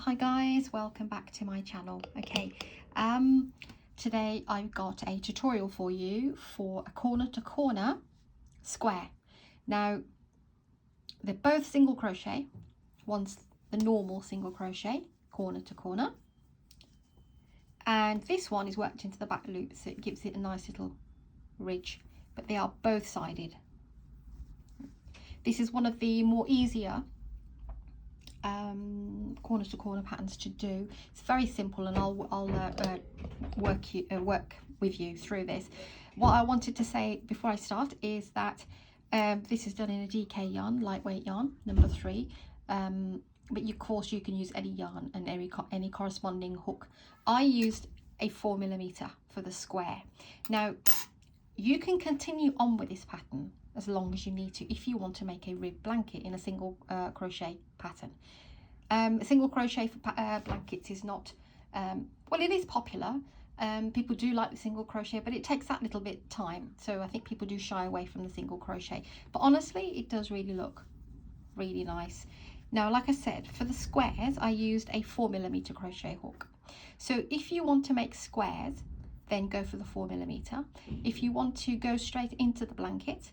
Hi guys, welcome back to my channel. Okay, today I've got a tutorial for you for a corner to corner square. Now they're both single crochet. One's the normal single crochet corner to corner, and this one is worked into the back loop, so it gives it a nice little ridge, but they are both sided. This is one of the more easier corner to corner patterns to do. It's very simple, and I'll work with you through this. What I wanted to say before I start is that this is done in a DK yarn, lightweight yarn, number 3, but of course you can use any yarn and any corresponding hook. I used a 4mm for the square. Now you can continue on with this pattern as long as you need to if you want to make a rib blanket in a single crochet pattern. Single crochet for blankets is not well, it is popular. People do like the single crochet, but it takes that little bit of time, so I think people do shy away from the single crochet, but honestly it does really look really nice. Now, like I said, for the squares I used a 4mm crochet hook, so if you want to make squares then go for the 4mm. If you want to go straight into the blanket,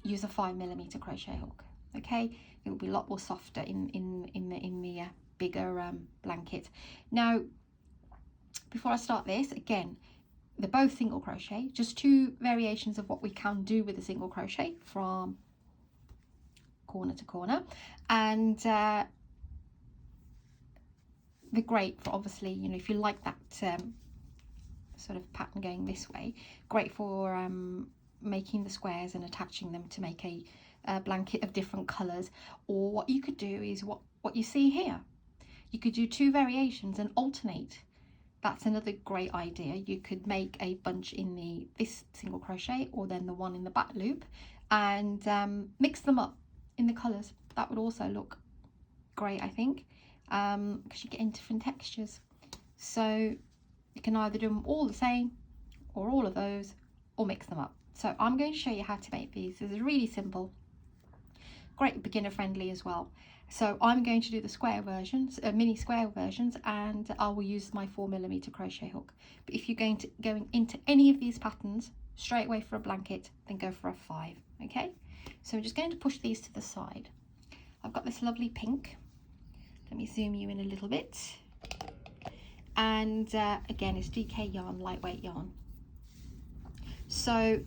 use a 5mm crochet hook. Okay, it will be a lot more softer in the bigger blanket. Now, before I start this, again, they're both single crochet, just 2 variations of what we can do with a single crochet from corner to corner, and they're great for, obviously, you know, if you like that sort of pattern going this way, great for making the squares and attaching them to make a blanket of different colors. Or what you could do is what you see here, you could do 2 variations and alternate. That's another great idea. You could make a bunch in this single crochet, or then the one in the back loop, and mix them up in the colors. That would also look great, I think, because you get in different textures. So you can either do them all the same, or all of those, or mix them up. So I'm going to show you how to make these. This is really simple, great beginner friendly as well. So I'm going to do the square versions, mini square versions, and I will use my 4mm crochet hook. But if you're going into any of these patterns straight away for a blanket, then go for a 5. Okay, so I'm just going to push these to the side. I've got this lovely pink. Let me zoom you in a little bit. And again, it's DK yarn, lightweight yarn. So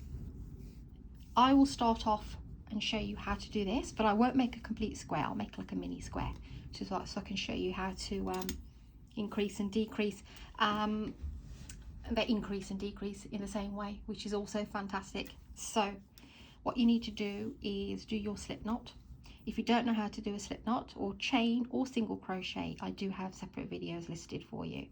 I will start off and show you how to do this, but I won't make a complete square. I'll make like a mini square, so I can show you how to increase and decrease. They increase and decrease in the same way, which is also fantastic. So what you need to do is do your slip knot. If you don't know how to do a slip knot or chain or single crochet, I do have separate videos listed for you.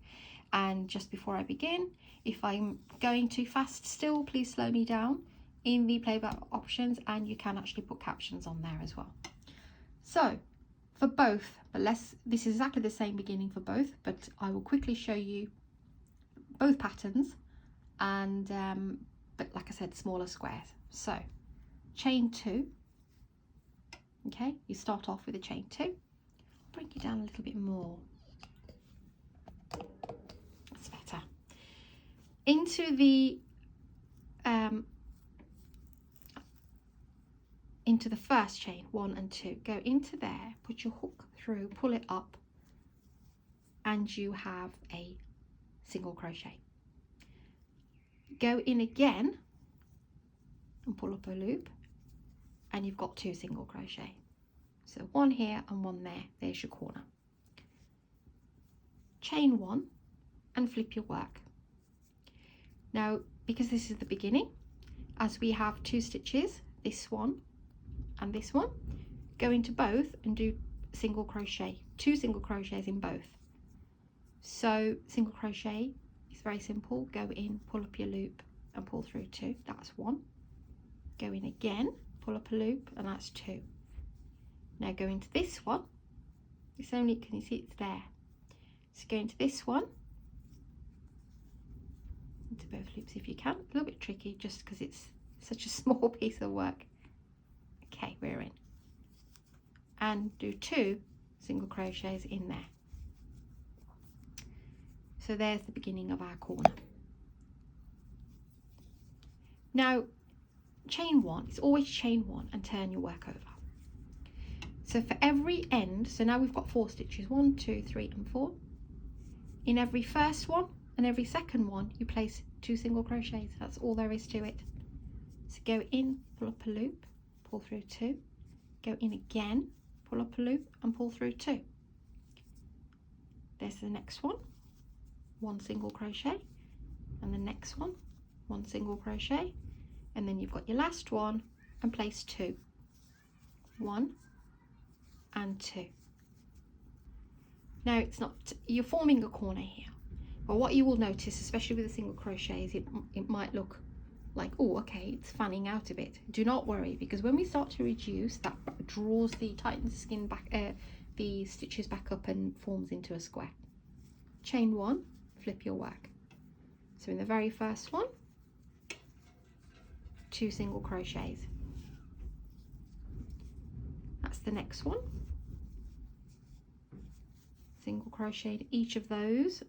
And just before I begin, if I'm going too fast still, please slow me down in the playback options, and you can actually put captions on there as well. So for both, but this is exactly the same beginning for both, but I will quickly show you both patterns, and but like I said, smaller squares. So chain 2. Okay, you start off with a chain 2. Bring you down a little bit more. That's better. Into the first chain, 1 and 2, go into there, put your hook through, pull it up, and you have a single crochet. Go in again and pull up a loop, and you've got 2 single crochet. So 1 here and 1 there. There's your corner. Chain 1 and flip your work. Now, because this is the beginning, as we have 2 stitches, this one and this one, go into both and do single crochet, 2 single crochets in both. So single crochet is very simple. Go in, pull up your loop and pull through 2. That's 1. Go in again, pull up a loop, and that's 2. Now go into this one. It's only, can you see it's there? So go into this one, into both loops if you can. A little bit tricky just because it's such a small piece of work. Okay, we're in. And do 2 single crochets in there. So there's the beginning of our corner. Now chain one, it's always chain one and turn your work over. So for every end, so now we've got 4 stitches, 1, 2, 3 and 4. In every first one and every second one you place 2 single crochets. That's all there is to it. So go in, pull up a loop, pull through 2, go in again, pull up a loop and pull through 2. There's the next one, 1 single crochet, and the next one, 1 single crochet, and then you've got your last one and place 2, 1 and 2. Now it's not, you're forming a corner here, but what you will notice, especially with the single crochets, it might look like, oh okay, it's fanning out a bit. Do not worry, because when we start to reduce, that draws the tightens the skin back, the stitches back up and forms into a square. Chain 1, flip your work. So in the very first one, 2 single crochets. That's the next one. Single crochet in each of those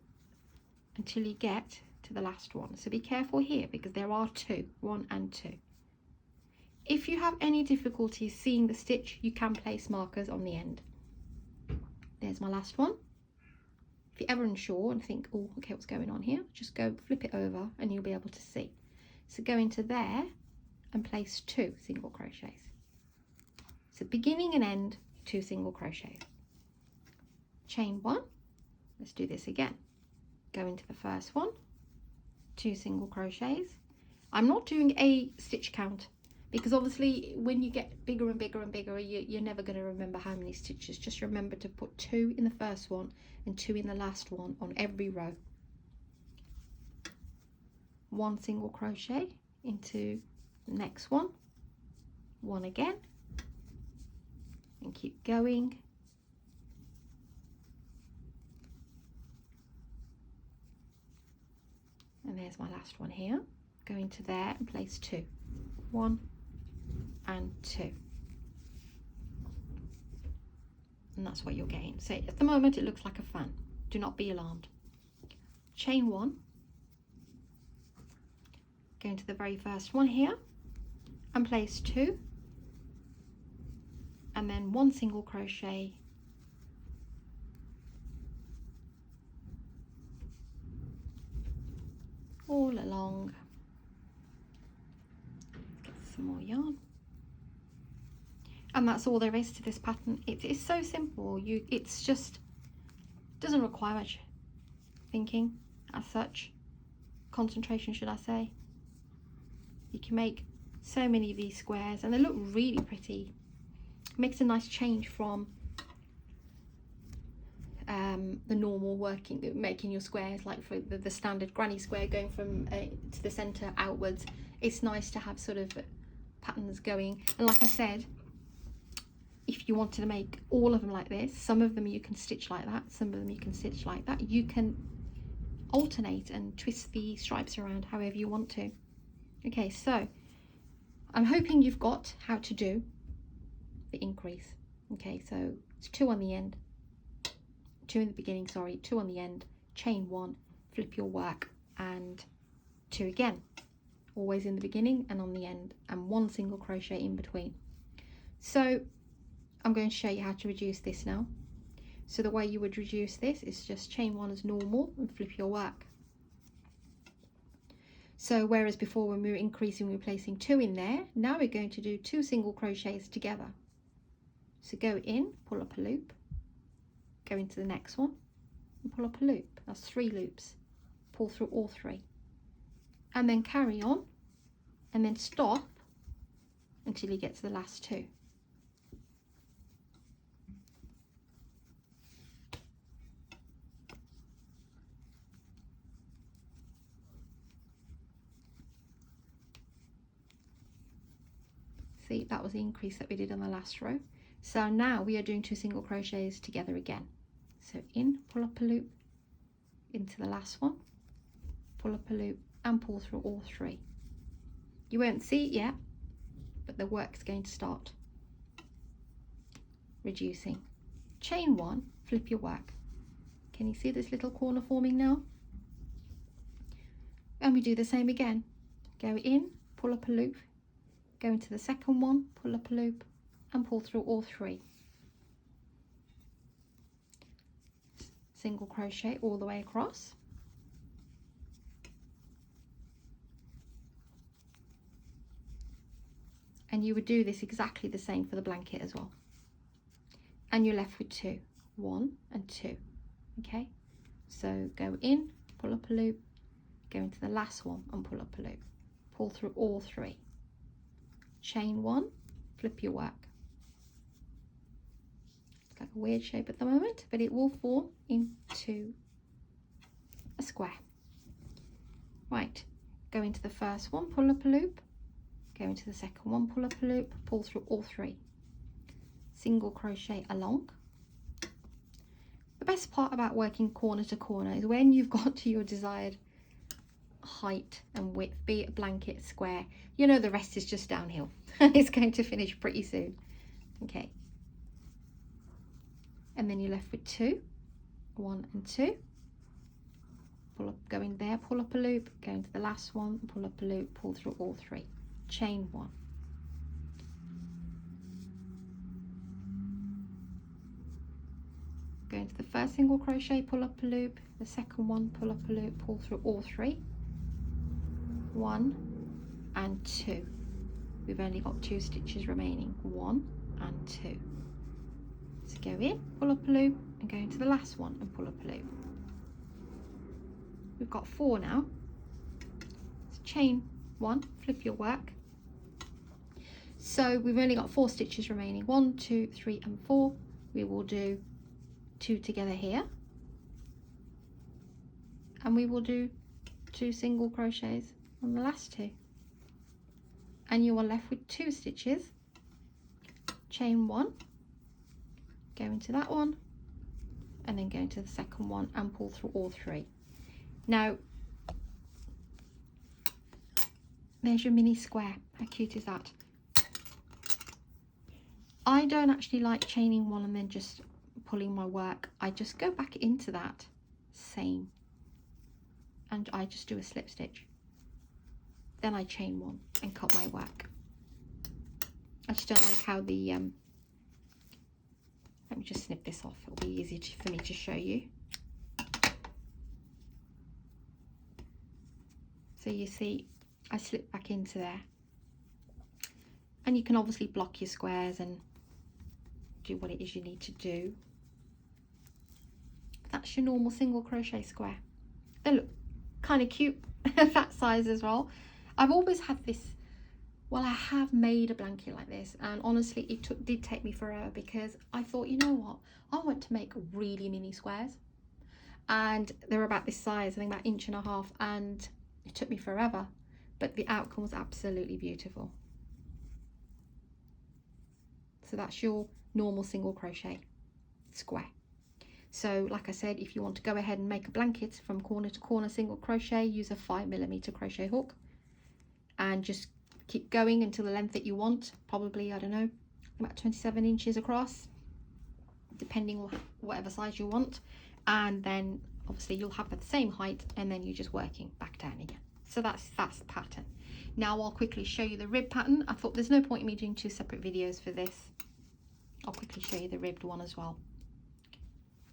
until you get to the last one. So be careful here, because there are 2, 1 and 2. If you have any difficulties seeing the stitch, you can place markers on the end. There's my last one. If you're ever unsure and think, oh okay, what's going on here, just go flip it over and you'll be able to see. So go into there and place 2 single crochets. So beginning and end, 2 single crochets. Chain 1, let's do this again. Go into the first one, 2 single crochets. I'm not doing a stitch count, because obviously when you get bigger and bigger and bigger, you're never going to remember how many stitches. Just remember to put 2 in the first one and 2 in the last one on every row. 1 single crochet into the next one, 1 again, and keep going. And there's my last one here. Go into there and place 2, 1 and 2. And that's what you're getting. So at the moment it looks like a fan. Do not be alarmed. Chain 1. Go into the very first one here and place 2. And then 1 single crochet all along. Get some more yarn. And that's all there is to this pattern. It is so simple. It's just doesn't require much thinking as such, concentration should I say. You can make so many of these squares and they look really pretty. It makes a nice change from the normal making your squares, like for the standard granny square going from to the center outwards. It's nice to have sort of patterns going, and like I said, if you wanted to make all of them like this, some of them you can stitch like that, some of them you can stitch like that. You can alternate and twist the stripes around however you want to. Okay, so I'm hoping you've got how to do the increase. Okay, so it's 2 on the end, 2 in the beginning, sorry, 2 on the end, chain 1, flip your work, and 2 again, always in the beginning and on the end, and 1 single crochet in between. So I'm going to show you how to reduce this now. So the way you would reduce this is just chain 1 as normal and flip your work. So whereas before when we were increasing, we were placing 2 in there, now we're going to do 2 single crochets together. So go in, pull up a loop, go into the next one and pull up a loop. That's 3 loops. Pull through all 3 and then carry on and then stop until you get to the last 2. See, that was the increase that we did on the last row. So now we are doing 2 single crochets together again. So in, pull up a loop, into the last one, pull up a loop and pull through all 3. You won't see it yet, but the work's going to start reducing. chain one, flip your work. Can you see this little corner forming now? And we do the same again. Go in, pull up a loop, go into the second one, pull up a loop, and pull through all three. Single crochet all the way across. And you would do this exactly the same for the blanket as well. And you're left with two, 1 and 2. Okay, so go in, pull up a loop, go into the last one and pull up a loop, pull through all three, chain one, flip your work. It's like a weird shape at the moment, but it will form into a square. Right, go into the first one, pull up a loop, go into the second one, pull up a loop, pull through all three, single crochet along. The best part about working corner to corner is when you've got to your desired height and width, be it a blanket, square, you know the rest is just downhill. It's going to finish pretty soon. Okay, and then you're left with 2, 1 and 2. Pull up, go in there, pull up a loop, go into the last one, pull up a loop, pull through all three, chain one. Go into the first single crochet, pull up a loop, the second one, pull up a loop, pull through all three, 1 and 2. We've only got 2 stitches remaining, 1 and 2. So go in, pull up a loop, and go into the last one and pull up a loop. We've got 4 now. So chain 1, flip your work. So we've only got 4 stitches remaining, 1, 2, 3 and 4. We will do 2 together here, and we will do 2 single crochets on the last 2, and you are left with 2 stitches, chain 1, go into that one, and then go into the second one and pull through all 3. Now there's your mini square. How cute is that? I don't actually like chaining one and then just pulling my work. I just go back into that same, and I just do a slip stitch, then I chain 1 and cut my work. I just don't like how the let me just snip this off, it'll be easier for me to show you. So you see I slip back into there, and you can obviously block your squares and do what it is you need to do. That's your normal single crochet square. They look kind of cute that size as well. I've always had this, well, I have made a blanket like this, and honestly it did take me forever, because I thought, you know what, I want to make really mini squares, and they're about this size, I think about 1.5 inches, and it took me forever, but the outcome was absolutely beautiful. So that's your normal single crochet square. So like I said, if you want to go ahead and make a blanket from corner to corner single crochet, use a 5mm crochet hook and just keep going until the length that you want, probably, I don't know, about 27 inches across, depending on whatever size you want, and then obviously you'll have the same height, and then you're just working back down again. So that's the pattern. Now I'll quickly show you the rib pattern. I thought there's no point in me doing 2 separate videos for this. I'll quickly show you the ribbed one as well.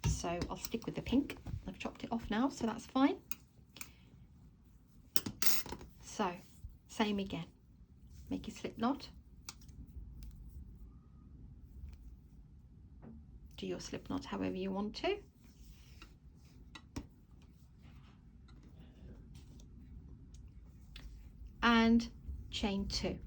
So I'll stick with the pink. I've chopped it off now, so that's fine. So same again, make your slip knot, do your slip knot however you want to, and chain 2.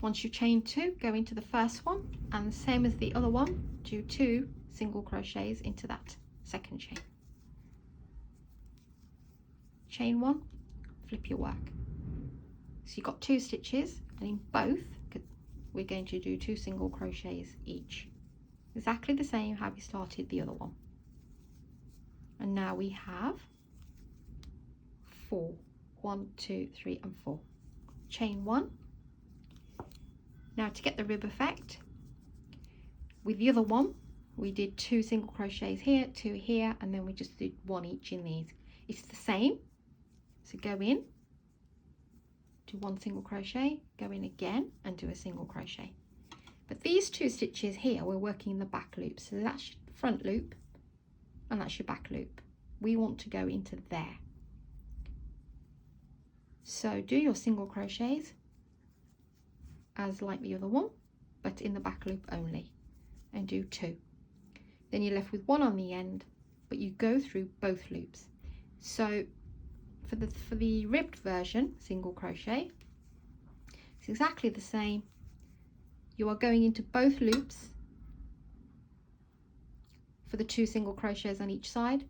Once you chain 2, go into the first one, and the same as the other one, do 2 single crochets into that second chain. Chain 1, flip your work. So you've got 2 stitches, and in both we're going to do 2 single crochets each, exactly the same how we started the other one. And now we have 4, 1, 2, 3 and 4. Chain 1. Now to get the rib effect, with the other one we did 2 single crochets here, 2 here, and then we just did 1 each in these. It's the same, so go in, do 1 single crochet, go in again and do a single crochet. But these 2 stitches here, we're working in the back loop, so that's your front loop and that's your back loop. We want to go into there. So do your single crochets as like the other one, but in the back loop only, and do 2. Then you're left with 1 on the end, but you go through both loops. So for the ribbed version, single crochet, it's exactly the same. You are going into both loops for the 2 single crochets on each side.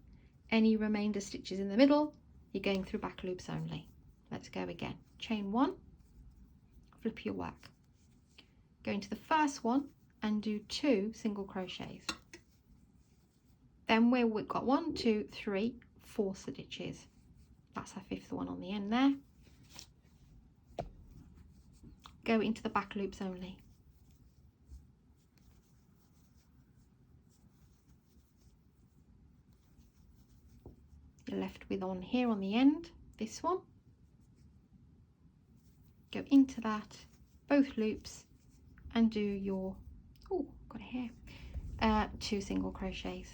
Any remainder stitches in the middle, you're going through back loops only. Let's go again. Chain 1, flip your work. Go into the first one and do 2 single crochets. Then we've got 1, 2, 3, 4 stitches. That's our 5th one on the end there. Go into the back loops only. You're left with on here on the end, this one. Go into that, both loops, and do your, oh, got it here, 2 single crochets.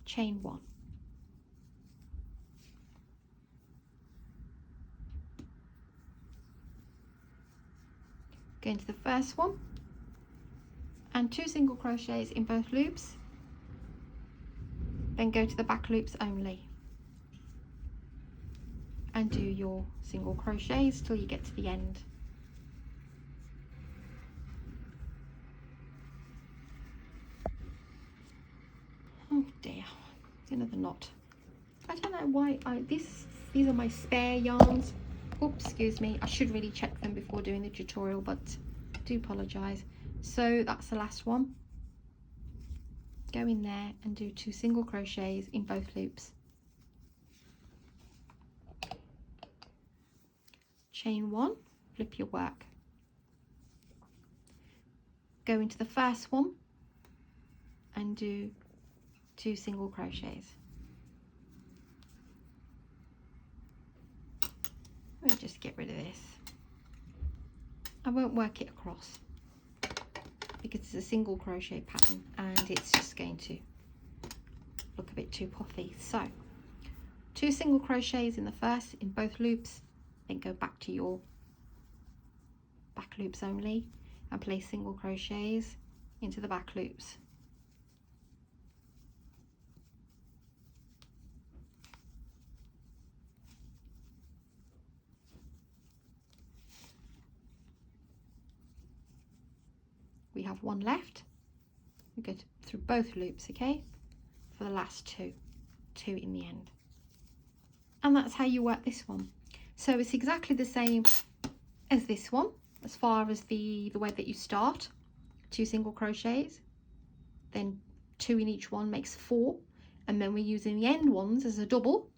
Chain 1. Go into the first one and 2 single crochets in both loops, then go to the back loops only and do your single crochets till you get to the end. Oh dear, it's another knot. I don't know why these are my spare yarns. Oops, excuse me, I should really check them before doing the tutorial, but I do apologise. So that's the last one. Go in there and do 2 single crochets in both loops. Chain 1, flip your work. Go into the first one and do 2 single crochets. Let me just get rid of this. I won't work it across because it's a single crochet pattern and it's just going to look a bit too puffy. So 2 single crochets in the first in both loops, then go back to your back loops only and place single crochets into the back loops. We have 1 left. We go through both loops, okay, for the last 2 in the end. And that's how you work this one. So it's exactly the same as this one as far as the way that you start. 2 single crochets, then 2 in each one makes 4, and then we're using the end ones as a double,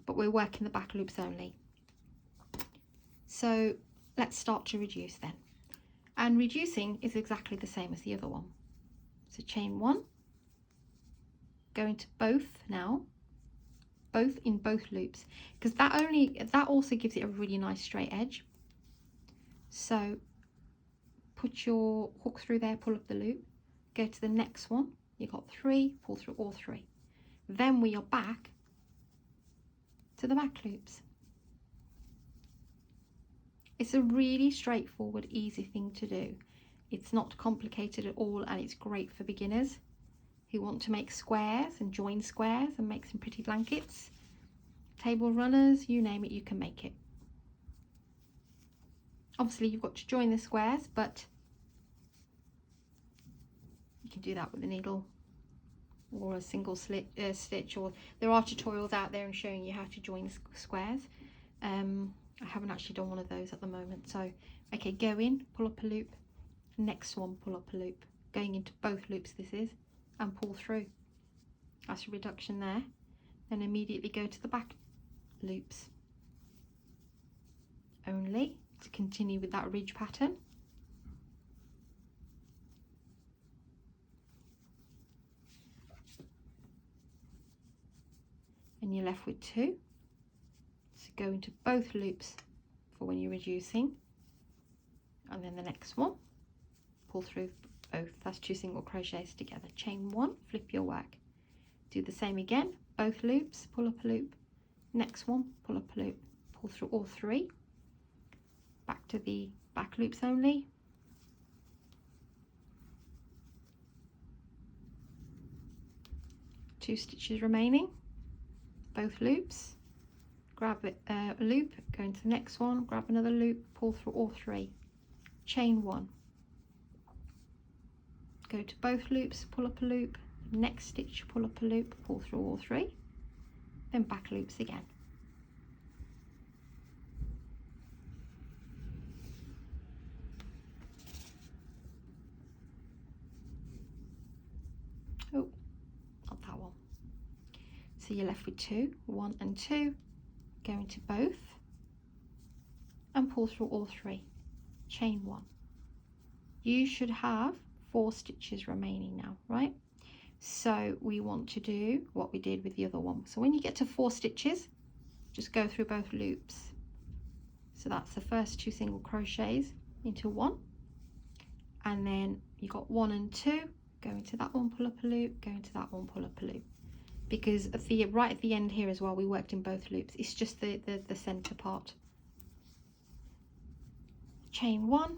but we're working the back loops only. So let's start to reduce then. And reducing is exactly the same as the other one. So chain 1, go into both now, both in both loops, because that also gives it a really nice straight edge. So put your hook through there, pull up the loop, go to the next one, you've got 3, pull through all 3. Then we are back to the back loops. It's a really straightforward, easy thing to do. It's not complicated at all, and it's great for beginners who want to make squares and join squares and make some pretty blankets, table runners, you name it, you can make it. Obviously you've got to join the squares, but you can do that with a needle or a single stitch, or there are tutorials out there and showing you how to join squares. I haven't actually done one of those at the moment. So okay, go in, pull up a loop, next one, pull up a loop, going into both loops this is, and pull through. That's a reduction there. Then immediately go to the back loops only to continue with that ridge pattern. and you're left with 2. So go into both loops for when you're reducing, and then the next one, pull through both. That's 2 single crochets together. Chain 1, flip your work. Do the same again, both loops, pull up a loop. Next one, pull up a loop, pull through all 3. Back to the back loops only. Two stitches remaining, both loops. Grab a loop, go into the next one, grab another loop, pull through all 3. Chain 1. Go to both loops, pull up a loop. Next stitch, pull up a loop, pull through all 3. Then back loops again. Oh, not that one. So you're left with 2, 1 and 2. Go into both and pull through all 3. Chain 1. You should have 4 stitches remaining now, right? So we want to do what we did with the other one. So when you get to 4 stitches, just go through both loops. So that's the first 2 single crochets into 1, and then you got 1 and 2, go into that one, pull up a loop, go into that one, pull up a loop. Because at the right at the end here as well, we worked in both loops. It's just the center part. Chain 1,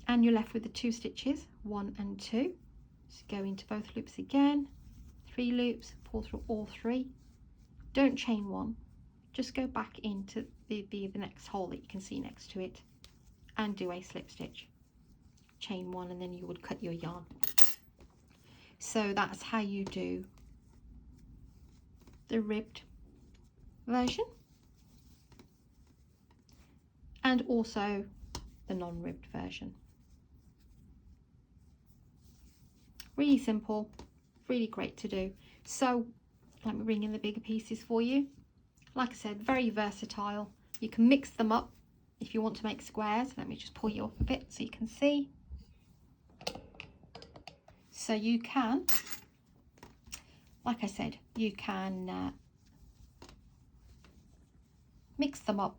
and you're left with the 2 stitches, 1 and 2. So go into both loops again, 3 loops, pull through all 3. Don't chain 1, just go back into the next hole that you can see next to it and do a slip stitch. Chain 1, and then you would cut your yarn. So that's how you do the ribbed version, and also the non-ribbed version. Really simple, really great to do. So let me bring in the bigger pieces for you. Like I said, very versatile. You can mix them up if you want to make squares. Let me just pull you up a bit so you can see. So you can, like I said, you can mix them up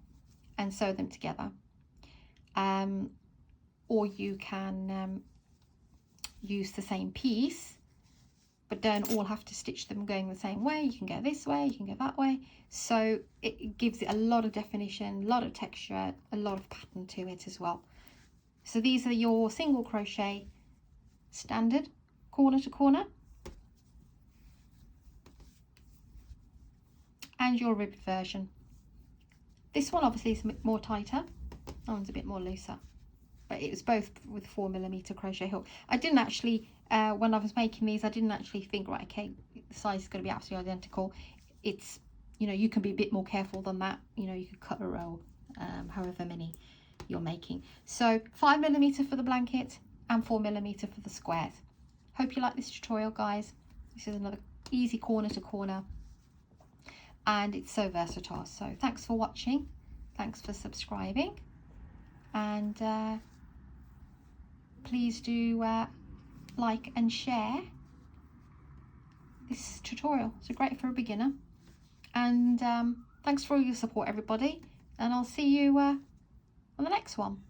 and sew them together, or you can use the same piece but don't all have to stitch them going the same way. You can go this way, you can go that way, so it gives it a lot of definition, a lot of texture, a lot of pattern to it as well. So these are your single crochet standard corner to corner and your ribbed version. This one obviously is a bit more tighter, that one's a bit more looser, but it was both with 4mm crochet hook. I didn't actually, when I was making these, I didn't actually think, right, okay, the size is going to be absolutely identical. It's, you know, you can be a bit more careful than that. You know, you could cut a row, however many you're making. So 5mm for the blanket and 4mm for the squares. Hope you like this tutorial, guys. This is another easy corner to corner, and it's so versatile. So thanks for watching, thanks for subscribing, and please do like and share this tutorial. It's great for a beginner, and thanks for all your support, everybody, and I'll see you on the next one.